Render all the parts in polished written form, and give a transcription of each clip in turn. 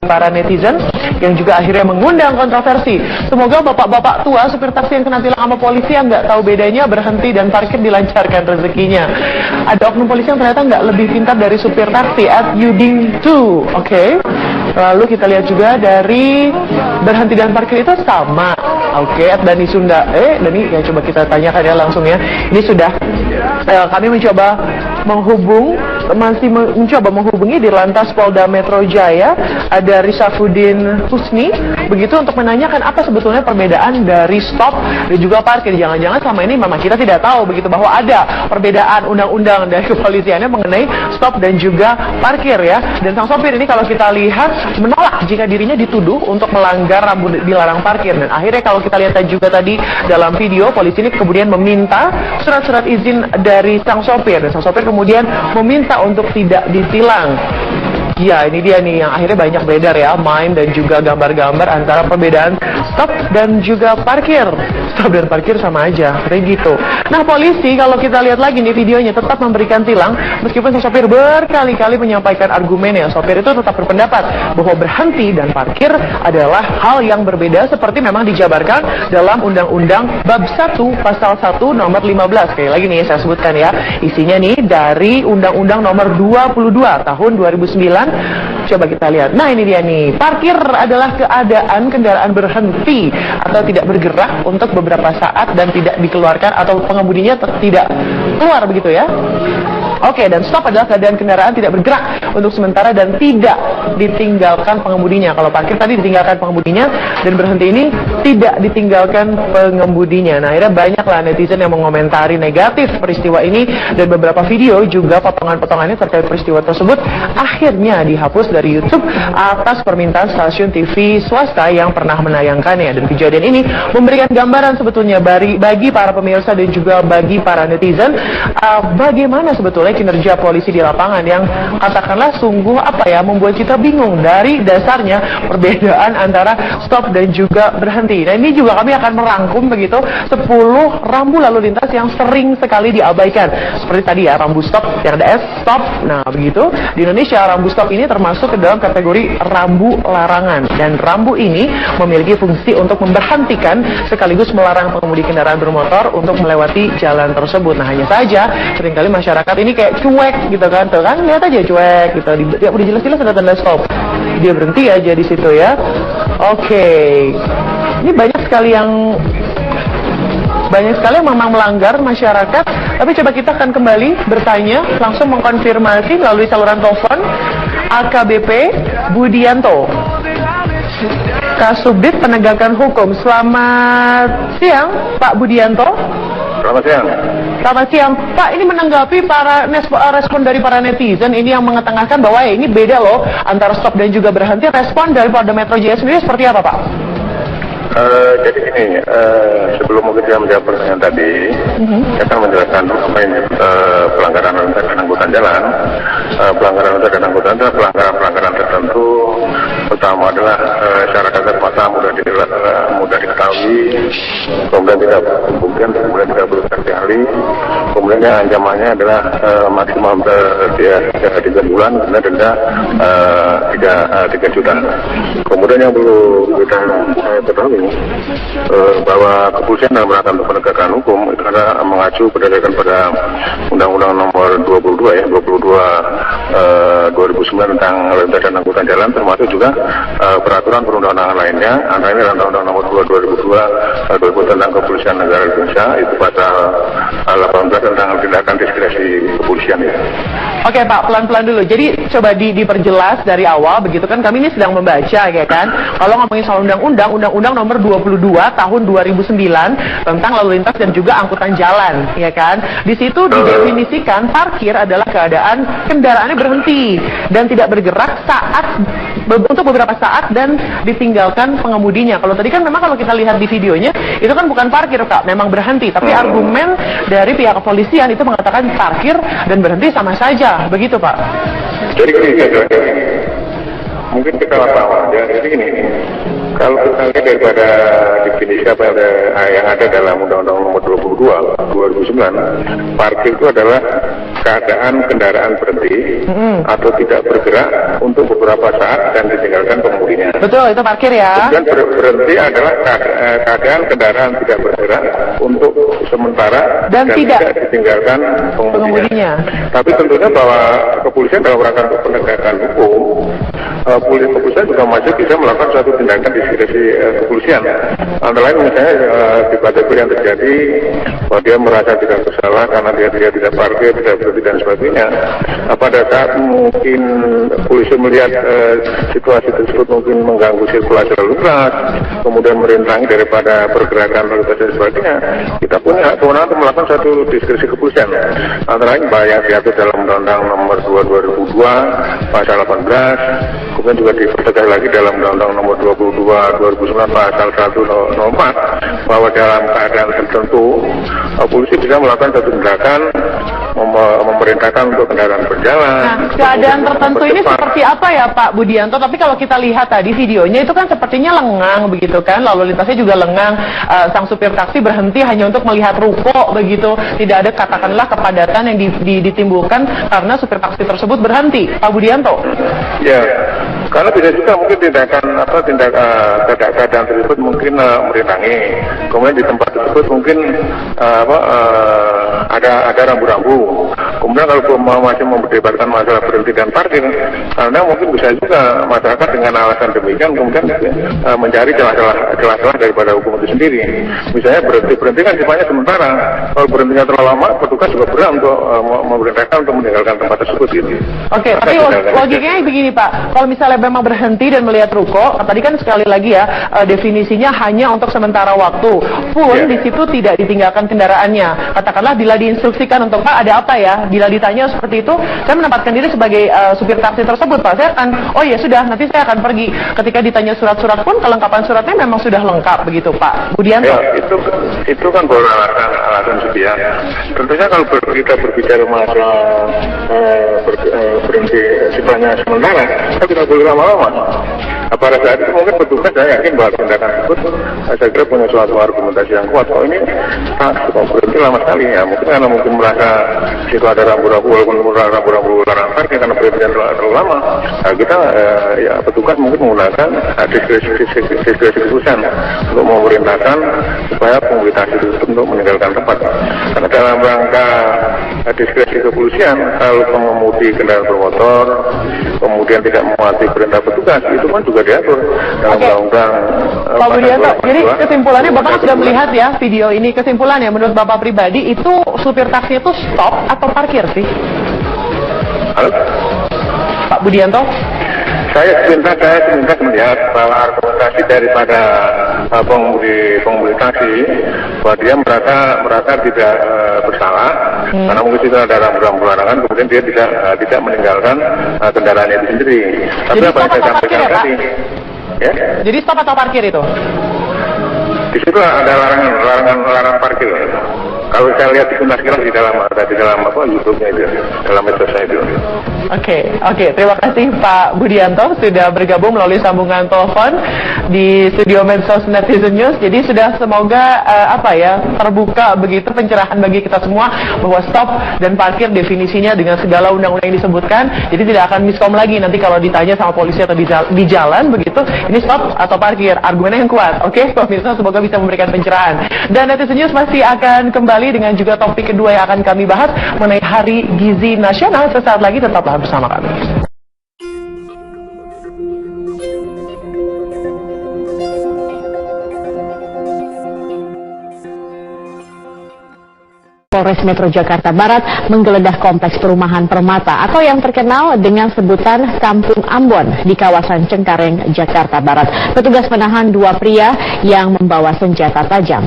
para netizen yang juga akhirnya mengundang kontroversi. Semoga bapak-bapak tua supir taksi yang kena tilang sama polisi yang nggak tahu bedanya berhenti dan parkir dilancarkan rezekinya. Ada oknum polisi yang ternyata nggak lebih pintar dari supir taksi at Yuding 2. Oke. Lalu kita lihat juga dari berhenti dan parkir itu sama. Oke, Dani Sunda. Dani, ya coba kita tanyakan ya langsung ya. Ini sudah kami mencoba mencoba menghubungi di Lantas Polda Metro Jaya, ada Risafuddin Husni, begitu untuk menanyakan apa sebetulnya perbedaan dari stop dan juga parkir. Jangan-jangan selama ini memang kita tidak tahu begitu bahwa ada perbedaan undang-undang dari kepolisiannya mengenai stop dan juga parkir ya. Dan sang sopir ini kalau kita lihat menolak jika dirinya dituduh untuk melanggar rambu dilarang parkir. Dan akhirnya kalau kita lihat juga tadi dalam video, polisi ini kemudian meminta surat-surat izin dari sang sopir. Dan sang sopir kemudian meminta untuk tidak ditilang. Ya, ini dia nih yang akhirnya banyak beredar ya, meme dan juga gambar-gambar antara perbedaan stop dan juga parkir. Stop dan parkir sama aja, kayak gitu. Nah, polisi kalau kita lihat lagi nih videonya tetap memberikan tilang meskipun si sopir berkali-kali menyampaikan argumennya. Sopir itu tetap berpendapat bahwa berhenti dan parkir adalah hal yang berbeda seperti memang dijabarkan dalam Undang-Undang Bab 1 Pasal 1 Nomor 15. Sekali lagi nih saya sebutkan ya, isinya nih dari Undang-Undang Nomor 22 Tahun 2009. Coba kita lihat. Nah, ini dia nih. Parkir adalah keadaan kendaraan berhenti atau tidak bergerak untuk beberapa saat dan tidak dikeluarkan atau pengemudinya tidak keluar begitu ya. Oke, dan stop adalah keadaan kendaraan tidak bergerak untuk sementara dan tidak ditinggalkan pengemudinya. Kalau parkir tadi ditinggalkan pengemudinya, dan berhenti ini tidak ditinggalkan pengemudinya. Nah, akhirnya banyaklah netizen yang mengomentari negatif peristiwa ini, dan beberapa video juga potongan-potongannya terkait peristiwa tersebut akhirnya dihapus dari YouTube atas permintaan stasiun TV swasta yang pernah menayangkannya. Dan kejadian ini memberikan gambaran sebetulnya bagi para pemirsa dan juga bagi para netizen bagaimana sebetulnya kinerja polisi di lapangan yang katakanlah sungguh membuat kita bingung dari dasarnya perbedaan antara stop dan juga berhenti. Nah, ini juga kami akan merangkum begitu 10 rambu lalu lintas yang sering sekali diabaikan. Seperti tadi ya, rambu stop yang ada S, stop. Nah, begitu di Indonesia rambu stop ini termasuk ke dalam kategori rambu larangan, dan rambu ini memiliki fungsi untuk memberhentikan sekaligus melarang pengemudi kendaraan bermotor untuk melewati jalan tersebut. Nah, hanya saja seringkali masyarakat ini kayak cuek gitu kan, tuh kan lihat aja cuek gitu, ya udah jelas-jelas ada tanda stop, dia berhenti aja di situ ya. Oke, ini banyak sekali yang memang melanggar masyarakat. Tapi coba kita akan kembali bertanya langsung mengkonfirmasi melalui saluran telepon AKBP Budianto, Kasubdit Penegakan Hukum. Selamat siang Pak Budianto. Selamat siang. Selamat siang, Pak. Ini menanggapi respon dari para netizen ini yang mengetengahkan bahwa ini beda loh antara stop dan juga berhenti. Respon dari Polda Metro Jaya sendiri seperti apa, Pak? Jadi gini, sebelum mungkin saya menjawab pertanyaan tadi, saya akan menjelaskan apa ini pelanggaran lalu lintas dan angkutan jalan. Pelanggaran lalu lintas dan angkutan jalan, pelanggaran tertentu, pertama adalah syarat dasar masa mudah diketahui, kemudian tidak perlu terkali, kemudian yang ancamannya adalah maksimal 3 bulan, kemudian denda 3 juta. Kemudian yang perlu kita ketahui bahwa kepolisian dalam rangka untuk penegakan hukum itu adalah mengacu berdasarkan pada Undang-Undang Nomor 22 2009 tentang lalu lintas dan angkutan jalan, termasuk juga peraturan perundang-undangan lainnya, antara ini Undang-Undang Nomor 2002 tentang Kepolisian Negara Indonesia, itu pasal 18 tentang tindakan diskresi kepolisian ya. Oke Pak, pelan-pelan dulu. Jadi coba diperjelas dari awal begitu kan, kami ini sedang membaca ya kan. Kalau ngomongin soal Undang-Undang Nomor 22 Tahun 2009 tentang lalu lintas dan juga angkutan jalan, ya kan. Di situ didefinisikan parkir adalah keadaan kendaraannya berhenti dan tidak bergerak untuk beberapa saat dan ditinggalkan pengemudinya. Kalau tadi kan memang kalau kita lihat di videonya itu kan bukan parkir Pak, memang berhenti. Tapi argumen dari pihak kepolisian itu mengatakan parkir dan berhenti sama saja, begitu Pak. Jadi mungkin kita paham ya. Jadi gini, kalau kita lihat daripada definisi apa yang ada dalam Undang-Undang Nomor 22 2009, parkir itu adalah keadaan kendaraan berhenti atau tidak bergerak untuk beberapa saat dan ditinggalkan pengemudi. Betul, itu parkir ya. Kemudian berhenti adalah keadaan kendaraan tidak bergerak untuk sementara Dan tidak ditinggalkan pengemudinya. Tapi tentunya bahwa kepolisian dalam rangka penegakan hukum, kepolisian juga masih bisa melakukan suatu tindakan diskresi kepolisian. Antara lain misalnya di KTP yang terjadi bahwa dia merasa tidak bersalah karena dia tidak parkir, tidak berhenti dan sebagainya. Pada saat mungkin polisi melihat situasi tersebut mungkin mengganggu sirkulasi lalu lintas, kemudian merintangi daripada pergerakan lalu lintas dan sebagainya, kita punya kewenangan untuk melakukan suatu diskresi kepolisian. Antara lain yang diatur dalam Undang-Undang Nomor 2 2002 Pasal 18, kemudian juga dipertegas lagi dalam Undang-Undang Nomor 22 2009 Pasal 104 bahwa dalam keadaan tertentu polisi bisa melakukan suatu tindakan memerintahkan untuk kendaraan berjalan. Nah, keadaan tertentu ini seperti apa ya Pak Budianto? Tapi kalau kita lihat tadi videonya itu kan sepertinya lengang begitu kan, lalu lintasnya juga lengang. Sang supir taksi berhenti hanya untuk melihat ruko begitu. Tidak ada katakanlah kepadatan yang ditimbulkan karena supir taksi tersebut berhenti. Pak Budianto. Ya, karena bisa juga mungkin tindakan keadaan tersebut mungkin merintangi. Kemudian di tempat tersebut mungkin ada rambu-rambu. Kemudian kalau masih memperdebatkan masalah berhenti dan parkir, karena mungkin bisa juga masyarakat dengan alasan demikian kemudian mencari celah-celah daripada hukum itu sendiri. Misalnya berhenti kan sifatnya sementara. Kalau berhentinya terlalu lama, petugas juga berhak untuk memerintahkan untuk meninggalkan tempat tersebut. Gitu. Oke, tapi logikanya begini Pak, kalau misalnya memang berhenti dan melihat ruko, tadi kan sekali lagi ya definisinya hanya untuk sementara waktu, pun di situ tidak ditinggalkan kendaraannya. Katakanlah bila diinstruksikan untuk Pak ada apa ya, bila ditanya seperti itu, saya menempatkan diri sebagai supir taksi tersebut Pak, saya akan, oh ya sudah, nanti saya akan pergi. Ketika ditanya surat-surat pun kelengkapan suratnya memang sudah lengkap begitu Pak Budianto. Ya, itu kan baru alasan sepiak. Tentunya kalau kita berbicara masalah berhenti sifatnya sementara, kita boleh lama-lama. Pada saat itu mungkin petugas saya yakin bahwa tindakan tersebut saya kira punya suatu argumentasi yang kuat. Kalau ini berhenti lama sekali ya, mungkin karena mungkin merasa situ ada rambu-rambu, walaupun rambu-rambu larang parkir karena berhenti terlalu lama. Nah, kita ya petugas mungkin menggunakan diskresi keputusan untuk memerintahkan supaya pengemudi taksi tersebut untuk meninggalkan tempat. Karena dalam rangka diskresi kepolisian, kalau pengemudi kendaraan bermotor kemudian tidak mematuhi perintah petugas, itu kan juga diatur dalam undang-undang. Pak Budianto, jadi kesimpulannya Bapak sudah melihat ya video ini, kesimpulannya menurut Bapak pribadi itu supir taksi itu stop atau parkir sih? Halo? Pak Budianto? Saya sebentar melihat bahwa argumentasi daripada pengemudi taksi bahwa dia merasa tidak bersalah karena mungkin itu ada rambu-rambu larangan, kemudian dia tidak meninggalkan kendaraannya itu sendiri. Tapi jadi apa yang saya sampaikan tadi, ya? Jadi stop atau parkir itu? Di situ ada larangan parkir. Kalau saya lihat itu sekilas di dalam YouTube-nya itu, dalam medsosnya itu. Oke, terima kasih Pak Budianto sudah bergabung melalui sambungan telepon di studio Medsos Netizen News. Jadi sudah semoga terbuka begitu pencerahan bagi kita semua bahwa stop dan parkir definisinya dengan segala undang-undang yang disebutkan. Jadi tidak akan miskom lagi nanti kalau ditanya sama polisi atau di jalan begitu, ini stop atau parkir, argumennya yang kuat. Oke, pemirsa, semoga bisa memberikan pencerahan. Dan Netizen News masih akan kembali dengan juga topik kedua yang akan kami bahas mengenai Hari Gizi Nasional. Sesaat lagi tetaplah bersama kami. Polres Metro Jakarta Barat menggeledah kompleks perumahan Permata atau yang terkenal dengan sebutan Kampung Ambon di kawasan Cengkareng, Jakarta Barat. Petugas menahan dua pria yang membawa senjata tajam.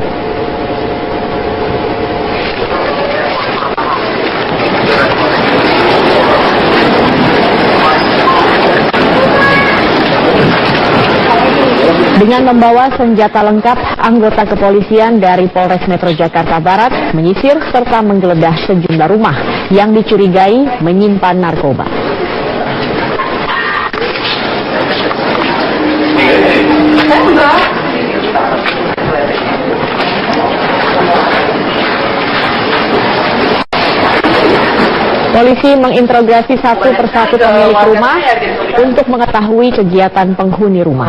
Dengan membawa senjata lengkap, anggota kepolisian dari Polres Metro Jakarta Barat menyisir serta menggeledah sejumlah rumah yang dicurigai menyimpan narkoba. Polisi menginterogasi satu persatu pemilik rumah untuk mengetahui kegiatan penghuni rumah.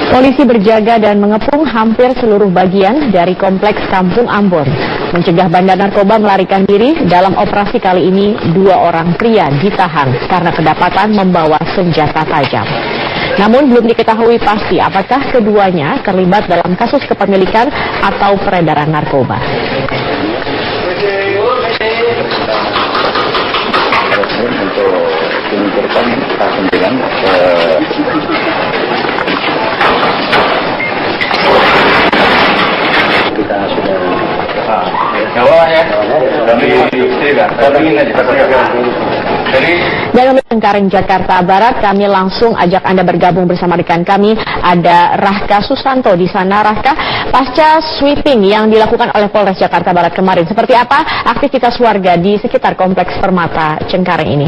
Polisi berjaga dan mengepung hampir seluruh bagian dari kompleks Kampung Ambon. Mencegah bandar narkoba melarikan diri, dalam operasi kali ini 2 orang pria ditahan karena kedapatan membawa senjata tajam. Namun belum diketahui pasti apakah keduanya terlibat dalam kasus kepemilikan atau peredaran narkoba. Untuk mengumpulkan kesimpulan kita sudah Dari Cengkareng, Jakarta Barat, kami langsung ajak Anda bergabung bersama rekan kami. Ada Rahka Susanto di sana. Rahka, pasca sweeping yang dilakukan oleh Polres Jakarta Barat kemarin, seperti apa aktivitas warga di sekitar Kompleks Permata Cengkareng ini?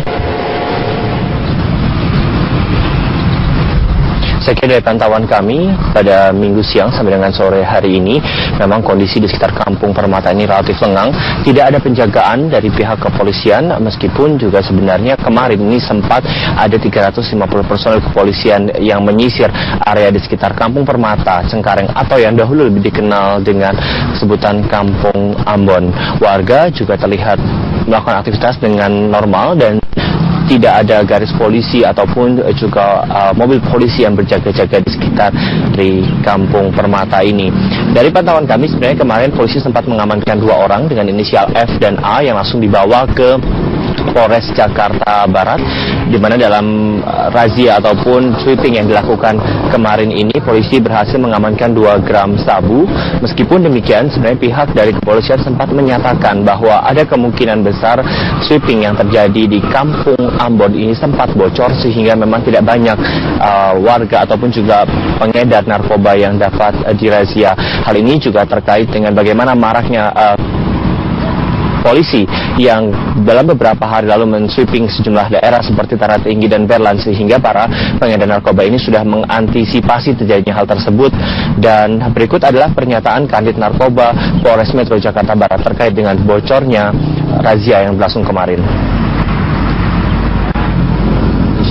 Saya kira dari pantauan kami pada minggu siang sampai dengan sore hari ini, memang kondisi di sekitar Kampung Permata ini relatif lengang. Tidak ada penjagaan dari pihak kepolisian, meskipun juga sebenarnya kemarin ini sempat ada 350 personel kepolisian yang menyisir area di sekitar Kampung Permata Cengkareng, atau yang dahulu lebih dikenal dengan sebutan Kampung Ambon. Warga juga terlihat melakukan aktivitas dengan normal dan tidak ada garis polisi ataupun juga mobil polisi yang berjaga-jaga di sekitar dari Kampung Permata ini. Dari pantauan kami sebenarnya kemarin polisi sempat mengamankan 2 orang dengan inisial F dan A yang langsung dibawa ke Polres Jakarta Barat, di mana dalam razia ataupun sweeping yang dilakukan kemarin ini polisi berhasil mengamankan 2 gram sabu. Meskipun demikian sebenarnya pihak dari kepolisian sempat menyatakan bahwa ada kemungkinan besar sweeping yang terjadi di Kampung Ambon ini sempat bocor sehingga memang tidak banyak warga ataupun juga pengedar narkoba yang dapat dirazia. Hal ini juga terkait dengan bagaimana maraknya polisi yang dalam beberapa hari lalu men-sweeping sejumlah daerah seperti Taratinggi dan Berlan, sehingga para pengedar narkoba ini sudah mengantisipasi terjadinya hal tersebut. Dan berikut adalah pernyataan Kanit Narkoba Polres Metro Jakarta Barat terkait dengan bocornya razia yang berlangsung kemarin.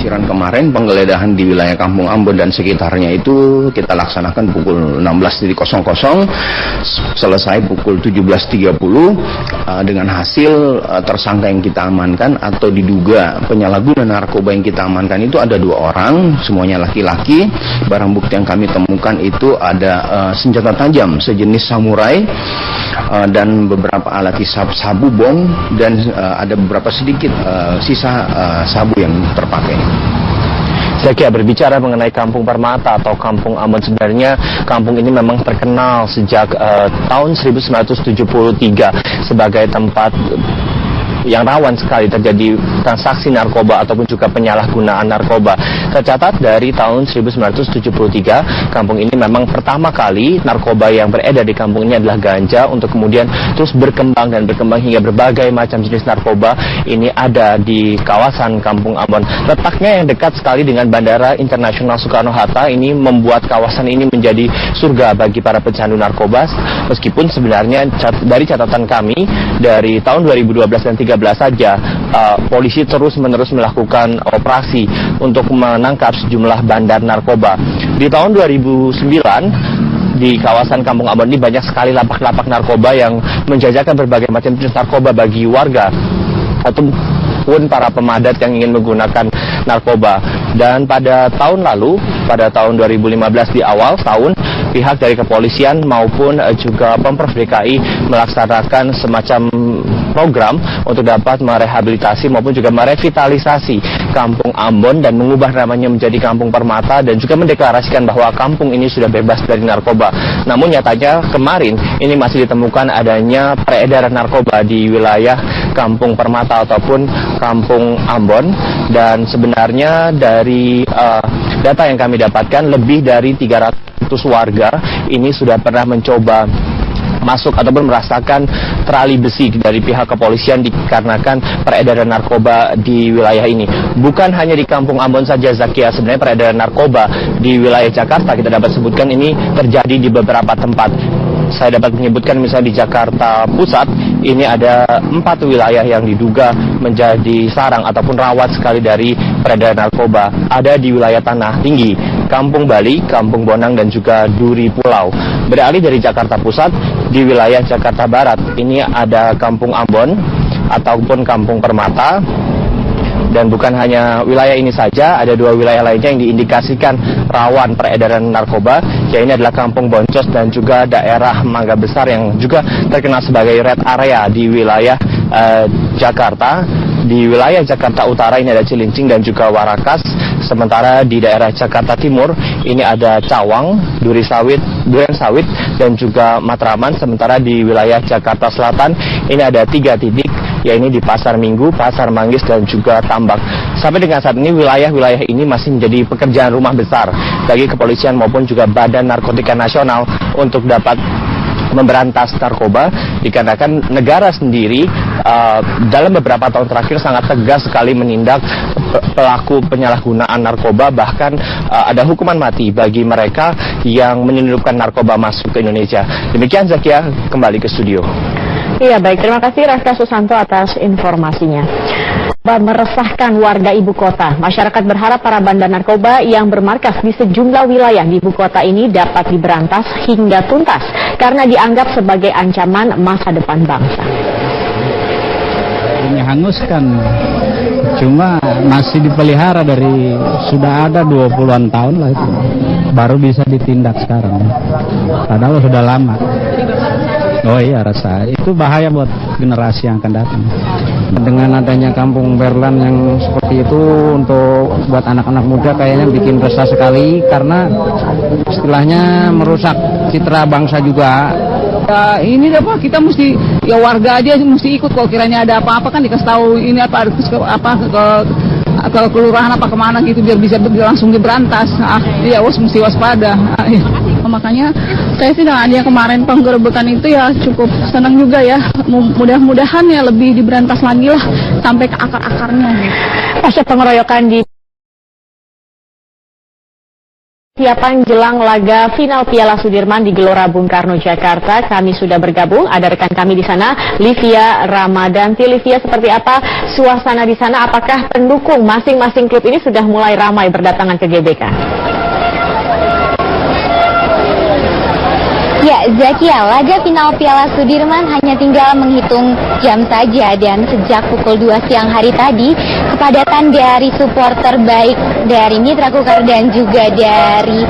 Kemarin penggeledahan di wilayah Kampung Ambon dan sekitarnya itu kita laksanakan pukul 16.00, selesai pukul 17.30 dengan hasil tersangka yang kita amankan atau diduga penyalahguna narkoba yang kita amankan itu ada 2 orang, semuanya laki-laki. Barang bukti yang kami temukan itu ada senjata tajam sejenis samurai dan beberapa alat hisap sabu bong, dan ada beberapa sedikit sisa sabu yang terpakai. Saya kira berbicara mengenai Kampung Permata atau Kampung Ambon, sebenarnya kampung ini memang terkenal sejak tahun 1973 sebagai tempat yang rawan sekali terjadi transaksi narkoba ataupun juga penyalahgunaan narkoba. Tercatat dari tahun 1973, kampung ini memang pertama kali narkoba yang beredar di kampung ini adalah ganja, untuk kemudian terus berkembang dan berkembang hingga berbagai macam jenis narkoba ini ada di kawasan Kampung Ambon. Letaknya yang dekat sekali dengan Bandara Internasional Soekarno-Hatta ini membuat kawasan ini menjadi surga bagi para pecandu narkoba, meskipun sebenarnya dari catatan kami dari tahun 2012 dan 2013 saja polisi terus-menerus melakukan operasi untuk menangkap sejumlah bandar narkoba. Di tahun 2009 di kawasan Kampung Ambon ini banyak sekali lapak-lapak narkoba yang menjajakan berbagai macam jenis narkoba bagi warga ataupun para pemadat yang ingin menggunakan narkoba. Dan pada tahun lalu, pada tahun 2015 di awal tahun, pihak dari kepolisian maupun juga Pemprov DKI melaksanakan semacam program untuk dapat merehabilitasi maupun juga merevitalisasi Kampung Ambon dan mengubah namanya menjadi Kampung Permata, dan juga mendeklarasikan bahwa kampung ini sudah bebas dari narkoba. Namun nyatanya kemarin ini masih ditemukan adanya peredaran narkoba di wilayah Kampung Permata ataupun Kampung Ambon, dan sebenarnya dari data yang kami dapatkan lebih dari 300 warga ini sudah pernah mencoba masuk ataupun merasakan terali besi dari pihak kepolisian dikarenakan peredaran narkoba di wilayah ini. Bukan hanya di Kampung Ambon saja, Zakia, sebenarnya peredaran narkoba di wilayah Jakarta kita dapat sebutkan ini terjadi di beberapa tempat. Saya dapat menyebutkan misalnya di Jakarta Pusat, ini ada 4 wilayah yang diduga menjadi sarang ataupun rawat sekali dari peredaran narkoba. Ada di wilayah Tanah Tinggi, Kampung Bali, Kampung Bonang, dan juga Duri Pulau. Beralih dari Jakarta Pusat, di wilayah Jakarta Barat, ini ada Kampung Ambon ataupun Kampung Permata. Dan bukan hanya wilayah ini saja, ada 2 wilayah lainnya yang diindikasikan rawan peredaran narkoba. Ini adalah Kampung Boncos dan juga daerah Mangga Besar yang juga terkenal sebagai red area di wilayah Jakarta. Di wilayah Jakarta Utara ini ada Cilincing dan juga Warakas. Sementara di daerah Jakarta Timur ini ada Cawang, Duren Sawit, dan juga Matraman. Sementara di wilayah Jakarta Selatan ini ada 3 titik, yaitu di Pasar Minggu, Pasar Manggis, dan juga Tambak. Sampai dengan saat ini wilayah-wilayah ini masih menjadi pekerjaan rumah besar bagi kepolisian maupun juga Badan Narkotika Nasional untuk dapat memberantas narkoba, dikarenakan negara sendiri dalam beberapa tahun terakhir sangat tegas sekali menindak pelaku penyalahgunaan narkoba, bahkan ada hukuman mati bagi mereka yang menyelundupkan narkoba masuk ke Indonesia. Demikian, Zakia, kembali ke studio. Iya, baik, terima kasih Raka Susanto atas informasinya. Meresahkan warga ibu kota. Masyarakat berharap para bandar narkoba yang bermarkas di sejumlah wilayah di ibu kota ini dapat diberantas hingga tuntas karena dianggap sebagai ancaman masa depan bangsa. Ini hanguskan, cuma masih dipelihara dari sudah ada 20-an tahun lah itu, baru bisa ditindak sekarang. Padahal sudah lama. Oh iya, rasa itu bahaya buat generasi yang akan datang. Dengan adanya kampung Berlan yang seperti itu untuk buat anak-anak muda kayaknya bikin resah sekali, karena istilahnya merusak citra bangsa juga. Ya, ini apa, kita mesti, ya warga aja mesti ikut, kalau kiranya ada apa-apa kan dikasih tahu ini apa ke kelurahan apa kemana gitu, biar bisa langsung diberantas. Iya, mesti waspada. Makanya saya sih dengan adanya kemarin penggerebekan itu ya cukup senang juga ya. Mudah-mudahan ya lebih diberantas lagi lah sampai ke akar-akarnya. Pasca pengeroyokan di siapan jelang laga final Piala Sudirman di Gelora Bung Karno, Jakarta, kami sudah bergabung. Ada rekan kami di sana, Livia Ramadanti. Livia, seperti apa suasana di sana? Apakah pendukung masing-masing klub ini sudah mulai ramai berdatangan ke GBK? Ya, Zakia, laga final Piala Sudirman hanya tinggal menghitung jam saja, dan sejak pukul 2 siang hari tadi, kepadatan dari supporter baik dari Mitra Kukar dan juga dari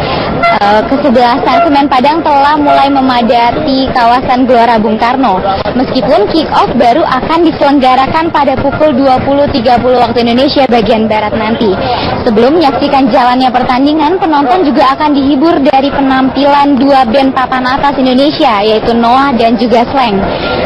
kesebelasan Semen Padang telah mulai memadati kawasan Gelora Bung Karno. Meskipun kick-off baru akan diselenggarakan pada pukul 20.30 waktu Indonesia bagian Barat nanti. Sebelum menyaksikan jalannya pertandingan, penonton juga akan dihibur dari penampilan 2 band papan atas Indonesia, yaitu Noah dan juga Slang.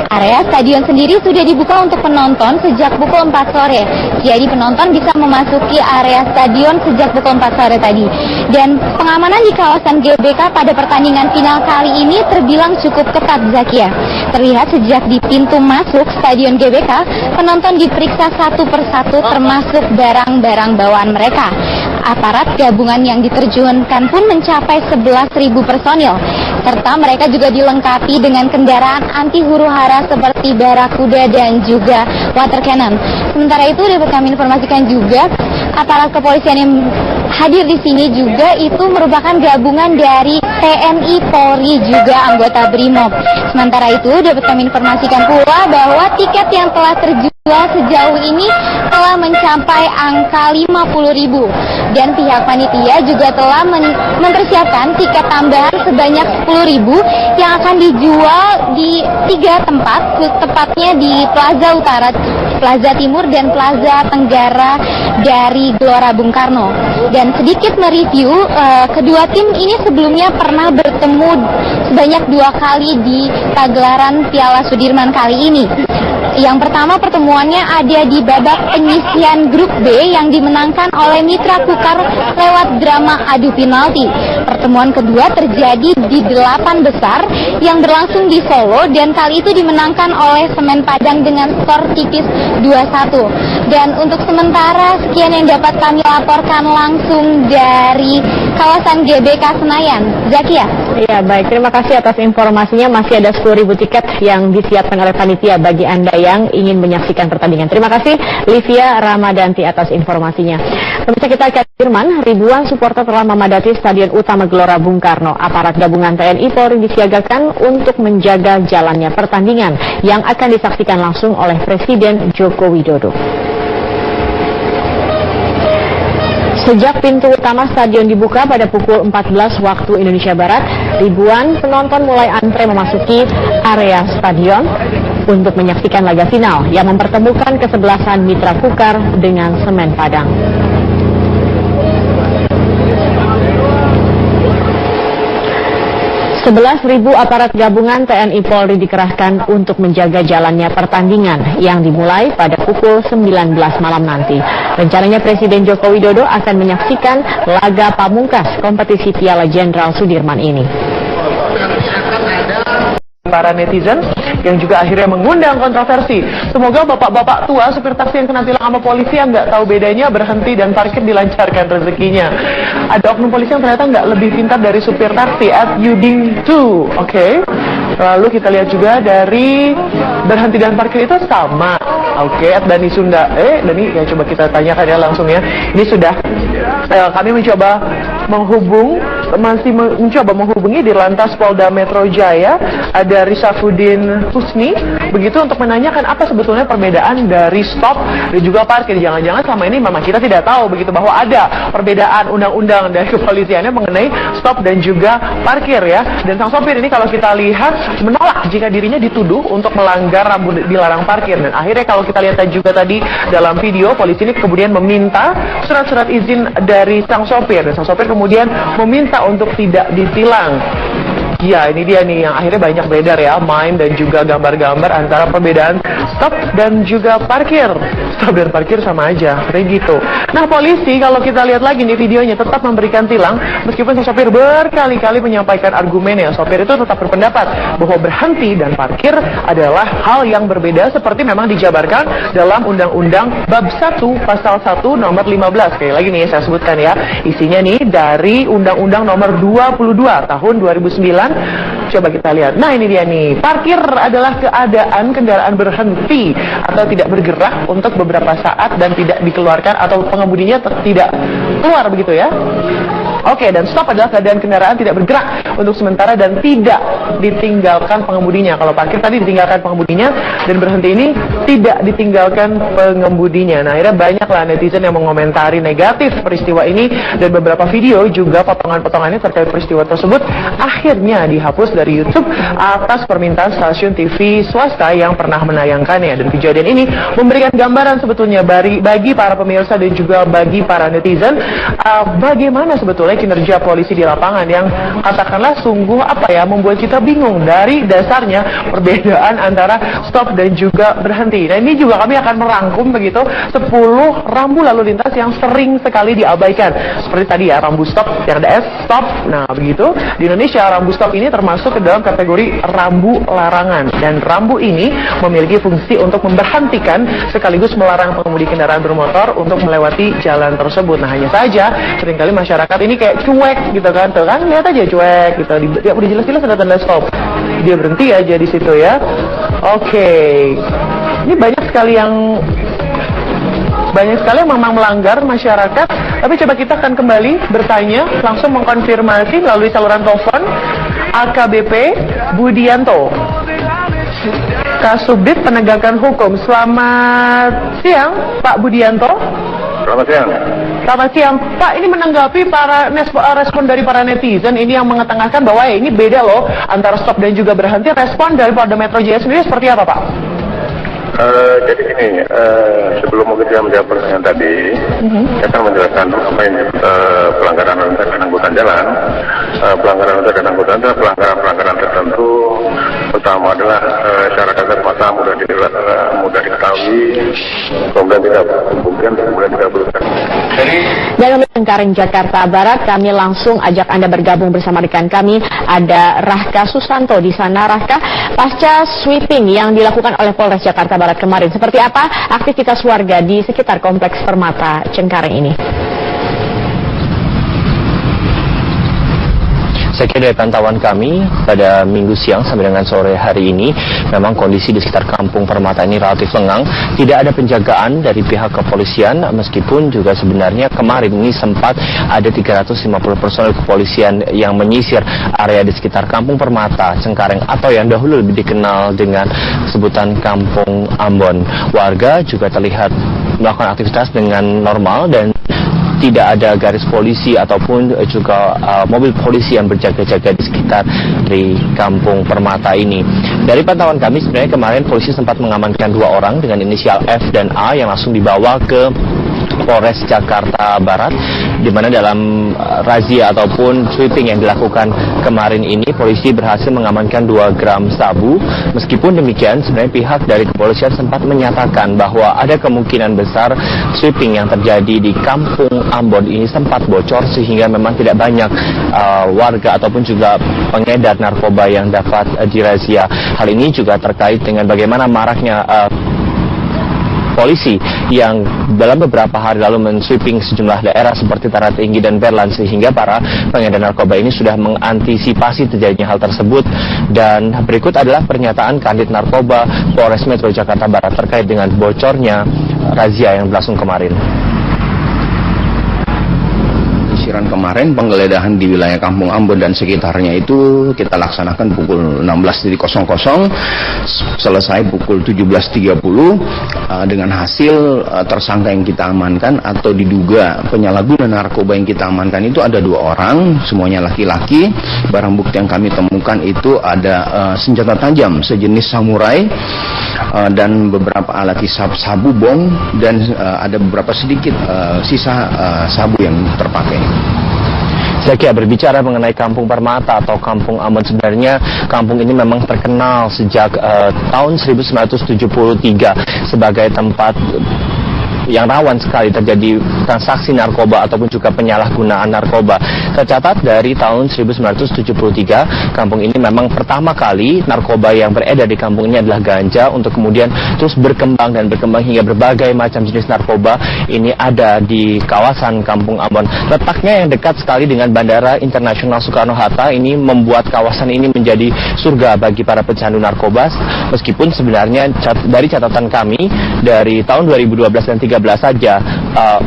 Area stadion sendiri sudah dibuka untuk penonton sejak pukul 4 sore. Jadi penonton bisa memasuki area stadion sejak pukul 4 sore tadi. Dan pengamanan di kawasan GBK pada pertandingan final kali ini terbilang cukup ketat, Zakia. Terlihat sejak di pintu masuk stadion GBK, penonton diperiksa satu persatu termasuk barang-barang bawaan mereka. Aparat gabungan yang diterjunkan pun mencapai 11.000 personil, serta mereka juga dilengkapi dengan kendaraan anti huru-hara seperti barakuda dan juga water cannon. Sementara itu dapat kami informasikan juga aparat kepolisian yang hadir di sini juga itu merupakan gabungan dari TNI, Polri, juga anggota BRIMOB. Sementara itu dapat kami informasikan pula bahwa tiket yang telah terjual sejauh ini telah mencapai angka 50.000, dan pihak panitia juga telah mempersiapkan tiket tambahan sebanyak 10.000 yang akan dijual di 3 tempat, tepatnya di Plaza Utara, Plaza Timur, dan Plaza Tenggara dari Gelora Bung Karno. Dan sedikit mereview, kedua tim ini sebelumnya pernah bertemu sebanyak 2 kali di pagelaran Piala Sudirman kali ini. Yang pertama pertemuannya ada di babak penyisihan grup B yang dimenangkan oleh Mitra Kukar lewat drama adu penalti. Pertemuan kedua terjadi di 8 besar yang berlangsung di Solo dan kali itu dimenangkan oleh Semen Padang dengan skor tipis 2-1. Dan untuk sementara sekian yang dapat kami laporkan langsung dari kawasan GBK Senayan. Zakia. Iya, baik. Terima kasih atas informasinya. Masih ada 10.000 tiket yang disiapkan oleh panitia bagi Anda yang ingin menyaksikan pertandingan. Terima kasih Livia Ramadanti atas informasinya. Pemirsa, kita akan Firman, ribuan supporter telah memadati Stadion Utama Gelora Bung Karno. Aparat gabungan TNI Polri disiagakan untuk menjaga jalannya pertandingan yang akan disaksikan langsung oleh Presiden Joko Widodo. Sejak pintu utama stadion dibuka pada pukul 14 waktu Indonesia Barat, ribuan penonton mulai antre memasuki area stadion untuk menyaksikan laga final yang mempertemukan kesebelasan Mitra Kukar dengan Semen Padang. ribu aparat gabungan TNI Polri dikerahkan untuk menjaga jalannya pertandingan yang dimulai pada pukul 19 malam nanti. Rencananya Presiden Joko Widodo akan menyaksikan laga pamungkas kompetisi Piala Jenderal Sudirman ini. Para netizen yang juga akhirnya mengundang kontroversi. Semoga bapak-bapak tua supir taksi yang kena tilang sama polisi yang nggak tahu bedanya berhenti dan parkir dilancarkan rezekinya. Ada oknum polisi yang ternyata nggak lebih pintar dari supir taksi at Yuding 2. Oke. Lalu kita lihat juga dari berhenti dan parkir itu sama. Oke, at Dani Sunda. Dani, ya coba kita tanyakan ya langsung ya. Ini sudah kami mencoba menghubungi di Lantas Polda Metro Jaya, ada Risafuddin Husni, begitu untuk menanyakan apa sebetulnya perbedaan dari stop dan juga parkir. Jangan-jangan selama ini memang kita tidak tahu begitu bahwa ada perbedaan undang-undang dari kepolisiannya mengenai stop dan juga parkir ya. Dan sang sopir ini kalau kita lihat menolak jika dirinya dituduh untuk melanggar rambu dilarang parkir. Dan akhirnya kalau kita lihat juga tadi dalam video, polisi ini kemudian meminta surat-surat izin dari sang sopir. Dan sang sopir kemudian meminta untuk tidak ditilang. Ya, ini dia nih yang akhirnya banyak beredar ya, meme dan juga gambar-gambar antara perbedaan stop dan juga parkir. Stop dan parkir sama aja, kayak gitu. Nah, polisi kalau kita lihat lagi nih videonya tetap memberikan tilang meskipun si sopir berkali-kali menyampaikan argumennya. Sopir itu tetap berpendapat bahwa berhenti dan parkir adalah hal yang berbeda seperti memang dijabarkan dalam Undang-Undang Bab 1 Pasal 1 Nomor 15. Sekali lagi nih saya sebutkan ya, isinya nih dari Undang-Undang Nomor 22 Tahun 2009. Coba kita lihat. Nah, ini dia nih. Parkir adalah keadaan kendaraan berhenti atau tidak bergerak untuk beberapa saat dan tidak dikeluarkan atau pengemudinya tidak keluar begitu ya. Oke, dan stop adalah keadaan kendaraan tidak bergerak untuk sementara dan tidak ditinggalkan pengemudinya. Kalau parkir tadi ditinggalkan pengemudinya dan berhenti ini tidak ditinggalkan pengemudinya. Nah, akhirnya banyaklah netizen yang mengomentari negatif peristiwa ini dan beberapa video juga potongan-potongannya terkait peristiwa tersebut akhirnya dihapus dari YouTube atas permintaan stasiun TV swasta yang pernah menayangkannya. Dan kejadian ini memberikan gambaran sebetulnya bagi para pemirsa dan juga bagi para netizen bagaimana sebetulnya kinerja polisi di lapangan yang katakanlah sungguh membuat kita bingung dari dasarnya perbedaan antara stop dan juga berhenti. Nah, ini juga kami akan merangkum begitu 10 rambu lalu lintas yang sering sekali diabaikan. Seperti tadi ya, rambu stop yang ada S, stop. Nah, begitu di Indonesia rambu stop ini termasuk ke dalam kategori rambu larangan, dan rambu ini memiliki fungsi untuk memberhentikan sekaligus melarang pengemudi kendaraan bermotor untuk melewati jalan tersebut. Nah, hanya saja seringkali masyarakat ini kayak cuek gitu kan, tuh kan lihat aja cuek gitu, ya udah jelas-jelas ada tanda stop, dia berhenti aja di situ ya. Oke, ini banyak sekali yang memang melanggar masyarakat. Tapi coba kita akan kembali bertanya langsung mengkonfirmasi melalui saluran telepon AKBP Budianto, Kasubdit Penegakan Hukum. Selamat siang Pak Budianto. Selamat siang. Selamat siang Pak, ini menanggapi respon dari para netizen ini yang mengetengahkan bahwa ini beda loh antara stop dan juga berhenti. Respon dari Polda Metro Jaya sendiri seperti apa Pak? Jadi gini, sebelum mungkin saya menjawab pertanyaan tadi, saya akan menjelaskan apa ini pelanggaran lalu lintas dan angkutan jalan. Pelanggaran lalu lintas dan angkutan adalah pelanggaran tertentu. Pertama adalah syarat kasar mata mudah diketahui, kemudian tidak berusaha. Dan Cengkareng, Jakarta Barat. Kami langsung ajak Anda bergabung bersama rekan kami. Ada Rahka Susanto di sana. Rahka, pasca sweeping yang dilakukan oleh Polres Jakarta Barat kemarin, seperti apa aktivitas warga di sekitar Kompleks Permata Cengkareng ini? Saya kira dari pantauan kami pada minggu siang sampai dengan sore hari ini, memang kondisi di sekitar Kampung Permata ini relatif lengang. Tidak ada penjagaan dari pihak kepolisian, meskipun juga sebenarnya kemarin ini sempat ada 350 personel kepolisian yang menyisir area di sekitar Kampung Permata Cengkareng, atau yang dahulu lebih dikenal dengan sebutan Kampung Ambon. Warga juga terlihat melakukan aktivitas dengan normal dan tidak ada garis polisi ataupun juga mobil polisi yang berjaga-jaga di sekitar dari Kampung Permata ini. Dari pantauan kami sebenarnya kemarin polisi sempat mengamankan 2 orang dengan inisial F dan A yang langsung dibawa ke Polres Jakarta Barat, di mana dalam razia ataupun sweeping yang dilakukan kemarin ini polisi berhasil mengamankan 2 gram sabu. Meskipun demikian sebenarnya pihak dari kepolisian sempat menyatakan bahwa ada kemungkinan besar sweeping yang terjadi di Kampung Ambon ini sempat bocor sehingga memang tidak banyak warga ataupun juga pengedar narkoba yang dapat dirazia. Hal ini juga terkait dengan bagaimana maraknya polisi yang dalam beberapa hari lalu men-sweeping sejumlah daerah seperti Tanah Tinggi dan Berlan, sehingga para pengedar narkoba ini sudah mengantisipasi terjadinya hal tersebut. Dan berikut adalah pernyataan Kanit Narkoba Polres Metro Jakarta Barat terkait dengan bocornya razia yang berlangsung kemarin. Kemarin penggeledahan di wilayah Kampung Ambon dan sekitarnya itu kita laksanakan pukul 16.00, selesai pukul 17.30, dengan hasil tersangka yang kita amankan atau diduga penyalahguna narkoba yang kita amankan itu ada 2 orang, semuanya laki-laki. Barang bukti yang kami temukan itu ada senjata tajam sejenis samurai dan beberapa alat hisap sabu bom, dan ada beberapa sedikit sisa sabu yang terpakai. Saya kira berbicara mengenai Kampung Permata atau Kampung Ambon, sebenarnya kampung ini memang terkenal sejak tahun 1973 sebagai tempat yang rawan sekali terjadi transaksi narkoba ataupun juga penyalahgunaan narkoba. Tercatat dari tahun 1973, kampung ini memang pertama kali narkoba yang beredar di kampung ini adalah ganja, untuk kemudian terus berkembang dan berkembang hingga berbagai macam jenis narkoba ini ada di kawasan Kampung Ambon. Letaknya yang dekat sekali dengan Bandara Internasional Soekarno-Hatta ini membuat kawasan ini menjadi surga bagi para pecandu narkoba. Meskipun sebenarnya dari catatan kami dari tahun 2012 dan 2013 saja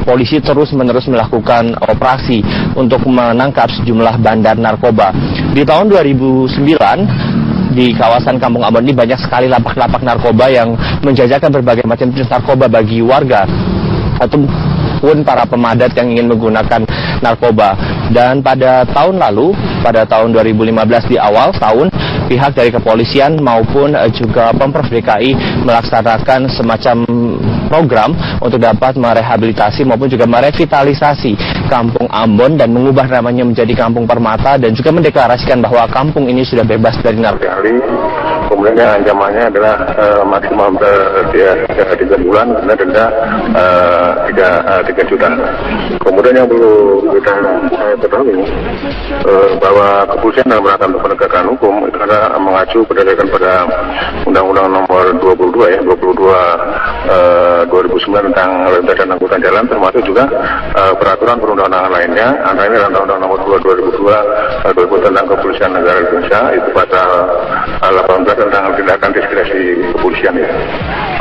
polisi terus-menerus melakukan operasi untuk menangkap sejumlah bandar narkoba. Di tahun 2009 di kawasan Kampung Ambon ini banyak sekali lapak-lapak narkoba yang menjajakan berbagai macam jenis narkoba bagi warga ataupun para pemadat yang ingin menggunakan narkoba. Dan pada tahun lalu, pada tahun 2015 di awal tahun, pihak dari kepolisian maupun juga Pemprov DKI melaksanakan semacam program untuk dapat merehabilitasi maupun juga merevitalisasi Kampung Ambon dan mengubah namanya menjadi Kampung Permata, dan juga mendeklarasikan bahwa kampung ini sudah bebas dari narkoba. Kemudian ancamannya adalah maksimal 3 bulan dan denda 3 juta. Kemudian yang perlu kita ketahui bahwa kepolisian dalam rangka untuk penegakan hukum itu adalah mengacu berdasarkan pada Undang-Undang Nomor 2009 tentang lalu lintas dan angkutan jalan, termasuk juga peraturan perundang-undangan lainnya. Antaranya Undang-Undang Nomor 2002 tentang Kepolisian Negara Indonesia, itu pasal 18 tentang tindakan diskresi kepolisian ya.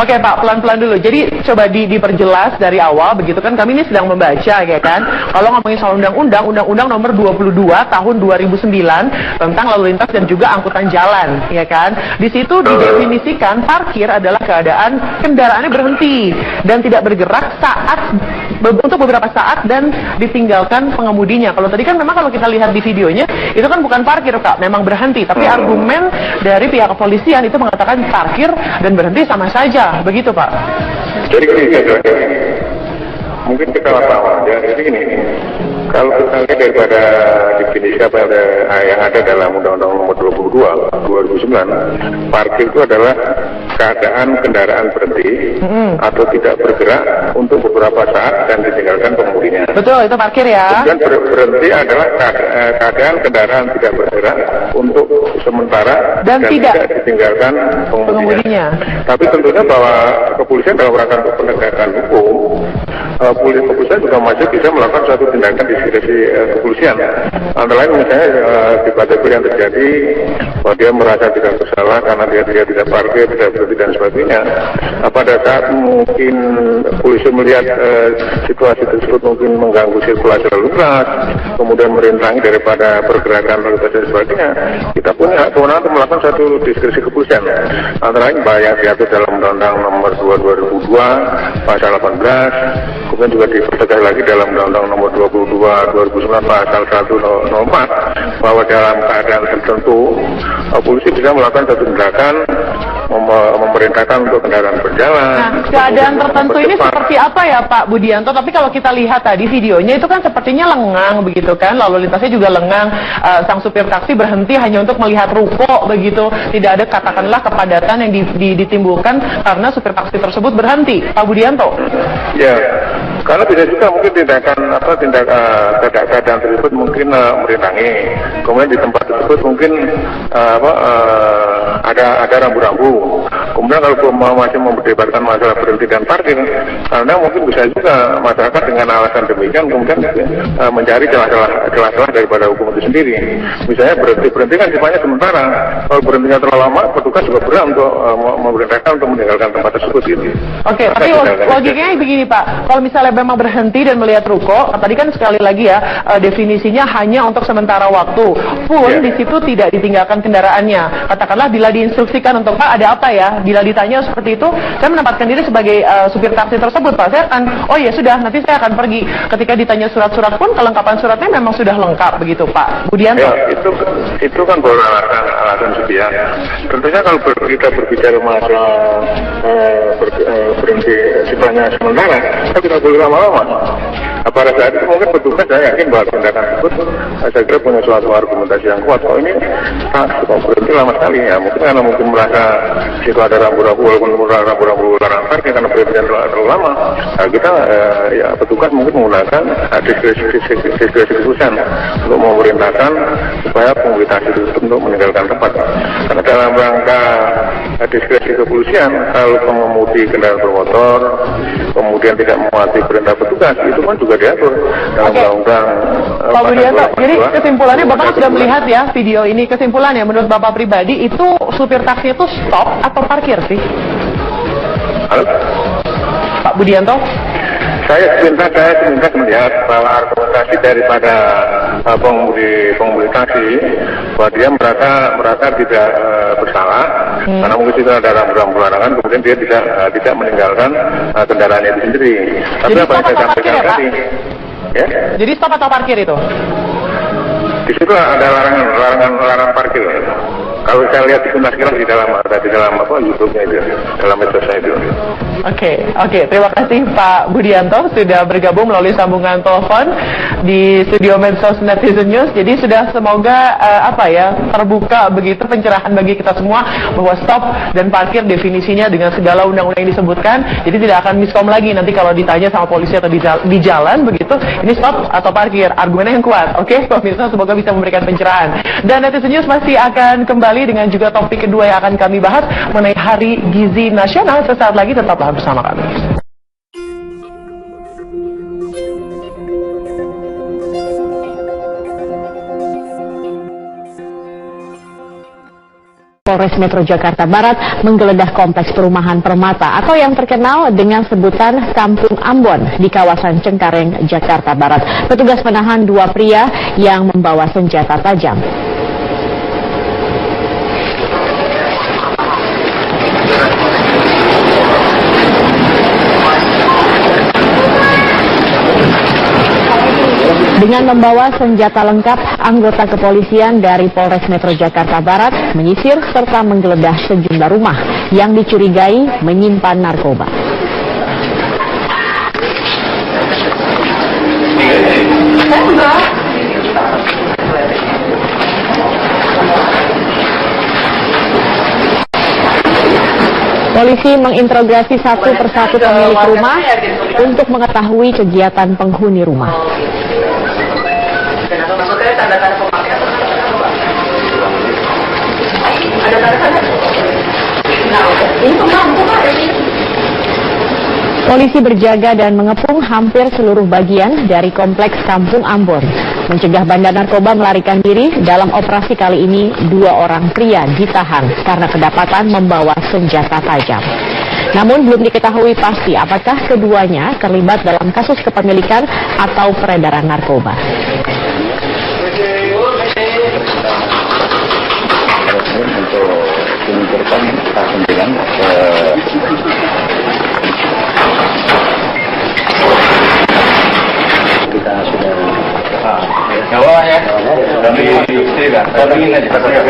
Oke Pak, pelan-pelan dulu. Jadi coba diperjelas dari awal, begitu kan, kami ini sedang membaca ya kan. Kalau ngomongin soal Undang-Undang Nomor 22 tahun 2009 tentang lalu lintas dan juga angkutan jalan, ya kan. Di situ didefinisikan parkir adalah keadaan kendaraannya berhenti dan tidak bergerak untuk beberapa saat dan ditinggalkan pengemudinya. Kalau tadi kan memang kalau kita lihat di videonya itu kan bukan parkir Kak, memang berhenti. Tapi argumen dari pihak kepolisian itu mengatakan parkir dan berhenti sama saja, begitu Pak? Jadi mungkin kita paham ya. Jadi gini, kalau kita lihat daripada definisi yang ada dalam Undang-Undang Nomor 22 2009, parkir itu adalah keadaan kendaraan berhenti atau tidak bergerak untuk beberapa saat dan ditinggalkan pengemudinya. Betul, itu parkir ya. Kemudian berhenti adalah keadaan kendaraan tidak bergerak untuk sementara Dan tidak ditinggalkan pengemudinya. pengemudinya. Tapi tentunya bahwa kepolisian dalam rangka untuk penegakan hukum, kepolisian juga masih bisa melakukan suatu tindakan diskresi kepolisian. Antara lain misalnya di KTP yang terjadi bahwa dia merasa tidak bersalah karena dia tidak parkir, tidak berhenti dan sebagainya. Pada saat mungkin polisi melihat situasi tersebut mungkin mengganggu sirkulasi lalu lintas, kemudian merintangi daripada pergerakan lalu lintas dan sebagainya, kita punya kewenangan untuk melakukan suatu diskresi kepolisian. Antara lain bahaya diatur dalam Undang-Undang Nomor 2 2002 Pasal 18, kemudian juga dipertegas lagi dalam Undang-Undang Nomor 22 2009 Pasal 104 bahwa dalam keadaan tertentu polisi bisa melakukan satu tindakan memerintahkan untuk kendaraan berjalan. Nah, keadaan tertentu ini seperti apa ya Pak Budianto? Tapi kalau kita lihat tadi videonya itu kan sepertinya lengang begitu kan, lalu lintasnya juga lengang. Sang supir taksi berhenti hanya untuk melihat ruko begitu. Tidak ada katakanlah kepadatan yang ditimbulkan karena supir taksi tersebut berhenti. Pak Budianto. Ya, karena bisa juga mungkin tindakan keadaan tersebut mungkin merintangi. Kemudian di tempat tersebut mungkin ada rambu-rambu. Kemudian kalau masih memperdebatkan masalah berhenti dan parkir, karena mungkin bisa juga masyarakat dengan alasan demikian kemudian mencari celah-celah daripada hukum itu sendiri. Misalnya berhenti kan sifatnya sementara. Kalau berhentinya terlalu lama, petugas juga berat untuk memerintahkan untuk meninggalkan tempat tersebut gitu. Oke, tapi logikanya begini Pak, kalau misalnya memang berhenti dan melihat ruko, tadi kan sekali lagi ya definisinya hanya untuk sementara waktu, pun di situ tidak ditinggalkan kendaraannya. Katakanlah bila diinstruksikan untuk Pak ada apa ya, bila ditanya seperti itu, saya menempatkan diri sebagai supir taksi tersebut Pak, saya akan, oh ya sudah, nanti saya akan pergi. Ketika ditanya surat-surat pun kelengkapan suratnya memang sudah lengkap begitu Pak Budianto. Ya, itu kan baru alasan sepian. Tentunya kalau kita berbicara masalah berhenti sifatnya sementara, kita tidak boleh lama-lama. Pada saat itu mungkin petugas saya yakin bahwa tindakan tersebut saya kira punya suatu argumentasi yang kuat. Kalau ini berhenti lama sekali ya, mungkin karena mungkin merasa situ ada rambu-rambu, walaupun rambu-rambu larang parkir karena berhenti terlalu lama. Nah, kita ya petugas mungkin menggunakan diskresi kepolisian untuk memerintahkan supaya pengemudi taksi tersebut untuk meninggalkan tempat. Karena dalam rangka diskresi kepolisian, kalau pengemudi kendaraan bermotor kemudian tidak mematuhi perintah petugas, itu kan juga diatur dalam undang-undang. Pak Budianto, jadi kesimpulannya Bapak sudah melihat ya video ini, kesimpulannya menurut Bapak pribadi itu supir taksi itu stop atau parkir sih? Halo? Pak Budianto? Saya sebentar melihat bahwa argumentasi daripada pengemudi taksi bahwa dia merasa tidak bersalah karena mungkin itu ada rambu-rambu larangan, kemudian dia tidak meninggalkan kendaraannya itu sendiri. Tapi jadi apa yang saya sampaikan tadi, ya? Jadi stop atau parkir itu? Di situ ada larangan parkir. Kalau saya lihat itu sekilas di dalam YouTube-nya itu, dalam medsosnya itu. Oke, terima kasih Pak Budianto sudah bergabung melalui sambungan telepon di studio Medsos Netizen News. Jadi sudah semoga terbuka begitu pencerahan bagi kita semua bahwa stop dan parkir definisinya dengan segala undang-undang yang disebutkan. Jadi tidak akan miskom lagi nanti kalau ditanya sama polisi atau di jalan begitu, ini stop atau parkir, argumennya yang kuat. Oke, pemirsa semoga bisa memberikan pencerahan. Dan Netizen News masih akan kembali dengan juga topik kedua yang akan kami bahas mengenai Hari Gizi Nasional. Sesaat lagi tetaplah bersama kami. Polres Metro Jakarta Barat menggeledah kompleks perumahan Permata atau yang terkenal dengan sebutan Kampung Ambon di kawasan Cengkareng, Jakarta Barat. Petugas menahan 2 pria yang membawa senjata tajam. Dengan membawa senjata lengkap, anggota kepolisian dari Polres Metro Jakarta Barat menyisir serta menggeledah sejumlah rumah yang dicurigai menyimpan narkoba. Polisi menginterogasi satu persatu pemilik rumah untuk mengetahui kegiatan penghuni rumah. Polisi berjaga dan mengepung hampir seluruh bagian dari kompleks Kampung Ambon. Mencegah bandar narkoba melarikan diri, dalam operasi kali ini 2 orang pria ditahan karena kedapatan membawa senjata tajam. Namun belum diketahui pasti apakah keduanya terlibat dalam kasus kepemilikan atau peredaran narkoba. Untuk menunjukkan K9 kita sudah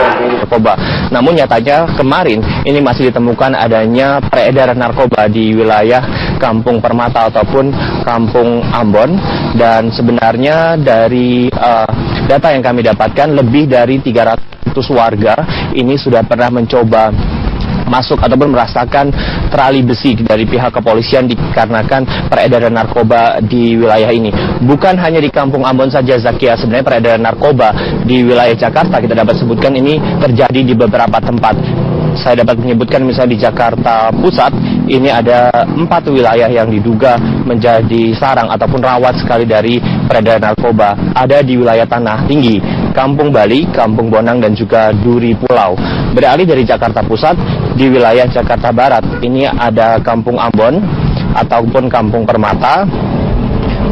narkoba. Namun nyatanya kemarin ini masih ditemukan adanya peredaran narkoba di wilayah Kampung Permata ataupun Kampung Ambon, dan sebenarnya dari data yang kami dapatkan lebih dari 300 warga ini sudah pernah mencoba masuk ataupun merasakan terali besi dari pihak kepolisian dikarenakan peredaran narkoba di wilayah ini. Bukan hanya di Kampung Ambon saja, Zakia, sebenarnya peredaran narkoba di wilayah Jakarta kita dapat sebutkan ini terjadi di beberapa tempat. Saya dapat menyebutkan misalnya di Jakarta Pusat, ini ada 4 wilayah yang diduga menjadi sarang ataupun rawat sekali dari peredaran narkoba. Ada di wilayah Tanah Tinggi, Kampung Bali, Kampung Bonang, dan juga Duri Pulau. Beralih dari Jakarta Pusat, di wilayah Jakarta Barat, ini ada Kampung Ambon ataupun Kampung Permata.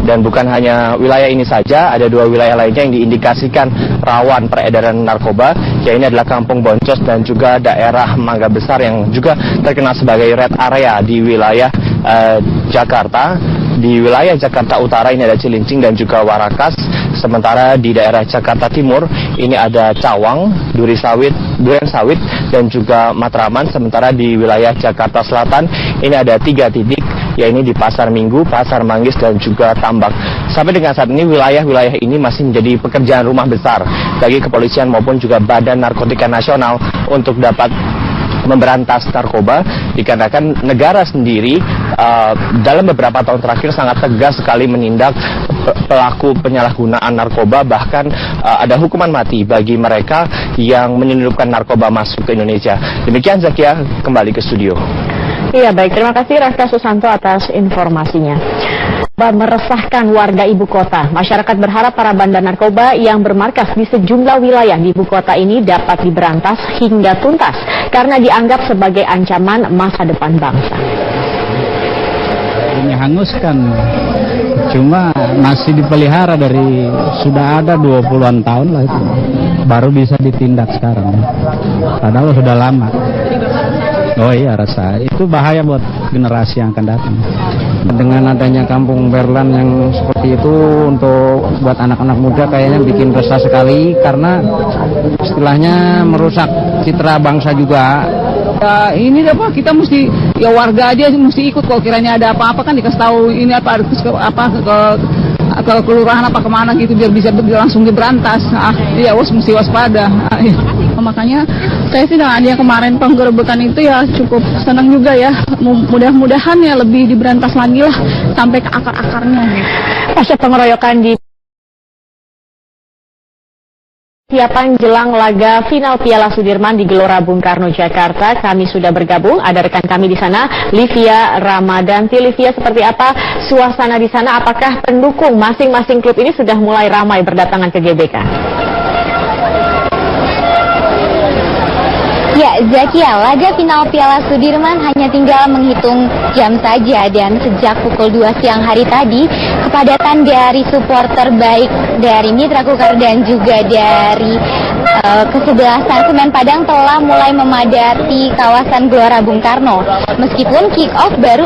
Dan bukan hanya wilayah ini saja, ada 2 wilayah lainnya yang diindikasikan rawan peredaran narkoba, yaitu adalah Kampung Boncos dan juga daerah Mangga Besar yang juga terkenal sebagai red area di wilayah Jakarta. Di wilayah Jakarta Utara ini ada Cilincing dan juga Warakas. Sementara di daerah Jakarta Timur ini ada Cawang, Duren Sawit, dan juga Matraman. Sementara di wilayah Jakarta Selatan ini ada 3 titik, yaitu di Pasar Minggu, Pasar Manggis, dan juga Tambak. Sampai dengan saat ini wilayah-wilayah ini masih menjadi pekerjaan rumah besar bagi kepolisian maupun juga Badan Narkotika Nasional untuk dapat memberantas narkoba, dikarenakan negara sendiri dalam beberapa tahun terakhir sangat tegas sekali menindak pelaku penyalahgunaan narkoba, bahkan ada hukuman mati bagi mereka yang menyelundupkan narkoba masuk ke Indonesia. Demikian, Zakia, kembali ke studio. Iya, baik, terima kasih Raka Susanto atas informasinya. Meresahkan warga ibu kota. Masyarakat berharap para bandar narkoba yang bermarkas di sejumlah wilayah di ibu kota ini dapat diberantas hingga tuntas karena dianggap sebagai ancaman masa depan bangsa. Ini hanguskan, cuma masih dipelihara dari sudah ada 20-an tahun lah itu. Baru bisa ditindak sekarang. Padahal sudah lama. Oh iya, rasa itu bahaya buat generasi yang akan datang. Dengan adanya kampung Berlan yang seperti itu untuk buat anak-anak muda kayaknya bikin resah sekali, karena istilahnya merusak citra bangsa juga. Ya, ini apa, kita mesti, ya warga aja mesti ikut, kalau kiranya ada apa-apa kan dikasih tahu ini apa ke kelurahan apa kemana gitu biar bisa langsung diberantas. Iya, mesti waspada. Makanya saya sih dengan adanya kemarin penggerebekan itu ya cukup senang juga ya. Mudah-mudahan ya lebih diberantas lagi lah sampai ke akar-akarnya. Pasca pengeroyokan di siapan jelang laga final Piala Sudirman di Gelora Bung Karno, Jakarta, kami sudah bergabung. Ada rekan kami di sana, Livia Ramadanti. Livia, seperti apa suasana di sana? Apakah pendukung masing-masing klub ini sudah mulai ramai berdatangan ke GBK? Ya, Zakia, laga final Piala Sudirman hanya tinggal menghitung jam saja, dan sejak pukul 2 siang hari tadi, kepadatan dari supporter baik dari Mitra Kukar dan juga dari kesebelasan Semen Padang telah mulai memadati kawasan Gelora Bung Karno. Meskipun kick off baru